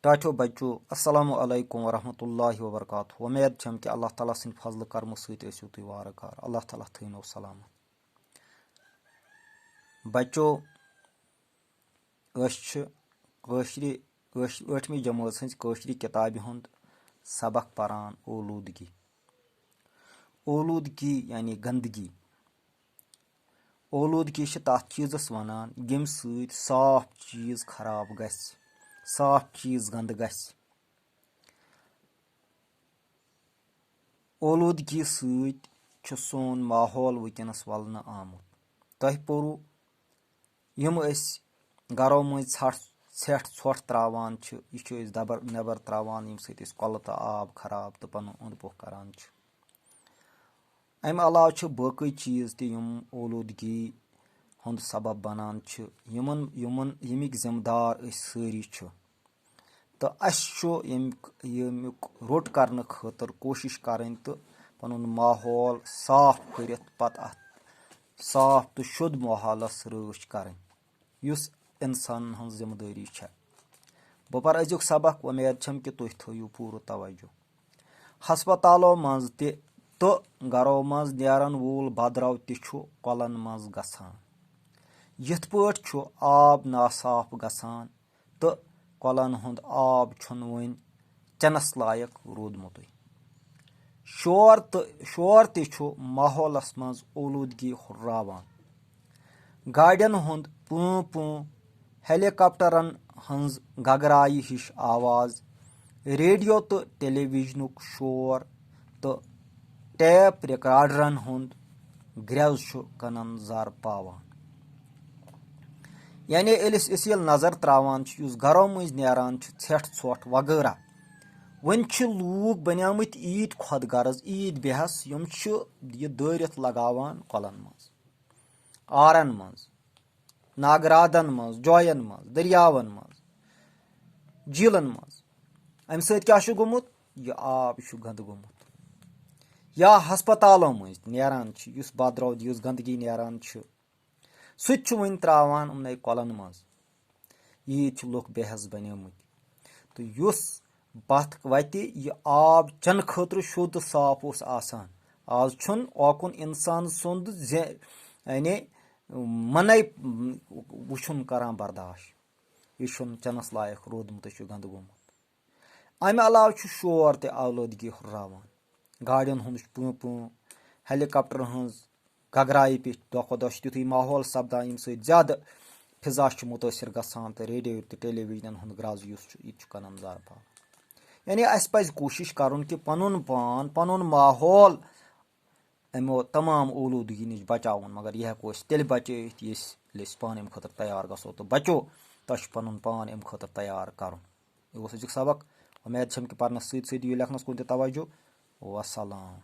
टाठो बच्चो अस्सलामु अलैकुम वरहमतुल्लाहि वबरकातुहू। उम्मीद छम कि अल्लाह ताला सिंद फजल करमो सत ऐसो तुम वारकार। अल्लाह ताला थैनो सलामत। बच्चो ٲठमी जमात हज कशरी किताबि हुंद सबक परान ओलूदगी। ओलूदगी यानी गंदगी। ओलूदगी तथ चीज़स वनान यम सत साफ चीज़ खराब गस, साफ चीज़ गंद गस। ओलूदगी सत सोन माहौल वनकस वलन आमुत। तह पोरू यम गरों मज षठ षोठ त्रावान यह नबर त्रावान यम सत कल तो आब खराब तो पन अंद पोख करान। अम अलाव बाकी चीज़ तम ओलूदगी हुंद सबब बनान यमिक जिम्मेदार सारी तो यमुक रोट करने खतर कोशिश करें तो पनुन माहौल साफ कर पत साफ तो शुद्ध माहौलस रच करें युस इंसान हज जिम्मेदारी। बह पर अजुक सबक। उम्मीद छम कि तुम थो पूर तवज्जो। हस्पतालों मज तो गरों मज नेरन वूल बदरव कलन मज गसान। यथ पट आब नासाफ गसान तो कलन हुंद आब छुन वन चनस लायक रूदमुत। शोर तु माहौलस मज ओलूदगी हुर्रावान। गाड़ियन हुंद पू पू, हेलीकॉप्टरन हंज गगराई हिश आवाज, रेडियो तो टेलीविजनुक शोर तो टेप रिकॉर्डरन हुंद ग्रेज कनन जर पावान। यानी ये नजर त्रावान गरों मज नेरान षठ षोठ वगैरह वन लूग बनियामत ईद खुद गर्ज ईद बेहस यम यह दारित लगावान कलन मज, आरन मज, नागरादन मज, जोयन मज, दरियावन मज, झीलन मज। अम सत गोमुत यह आब गंद गोमुत। या हस्पतालों मज नेरान बदरव गंदगी नेरान सत वन त्रावान उमने कलन मज। ईद लुक बेहस बनियामत तो युस बत वत यह आब चन खतर शुद्ध साफ उस आसान। आज छुन ओकुन इंसान सुंद यानी मन वुन करान बर्दाश्त। यह चनस लायक रोदमुत गंद गोमुत। अमे अलाव शोर ते आलूदगी हुर्रावान। गाड़ियन हुंद पू पू, हेलीकॉप्टर हंज गगराई पे दह दह तुथु माहौल सपदान यम सत ज्यादा फिजा मुतासर गसान तो रेडियो तो टेलीविजन हुंद ग्रज यह कनन जर पा। यानी अस पज कोशिश करुन कि पनुन पान पनुन माहौल अमो तमाम ओलूदगी नश बचावन। मगर यह हेको तेल बचित ये पान अम खतर तैयार गो। तो बचो तुम पनुन पान अम खतर तैयार कर। यह अजुक सबक। उम्मीद छम कि परनस सत दियो लेखनस कुन तवज्जो। वसलाम।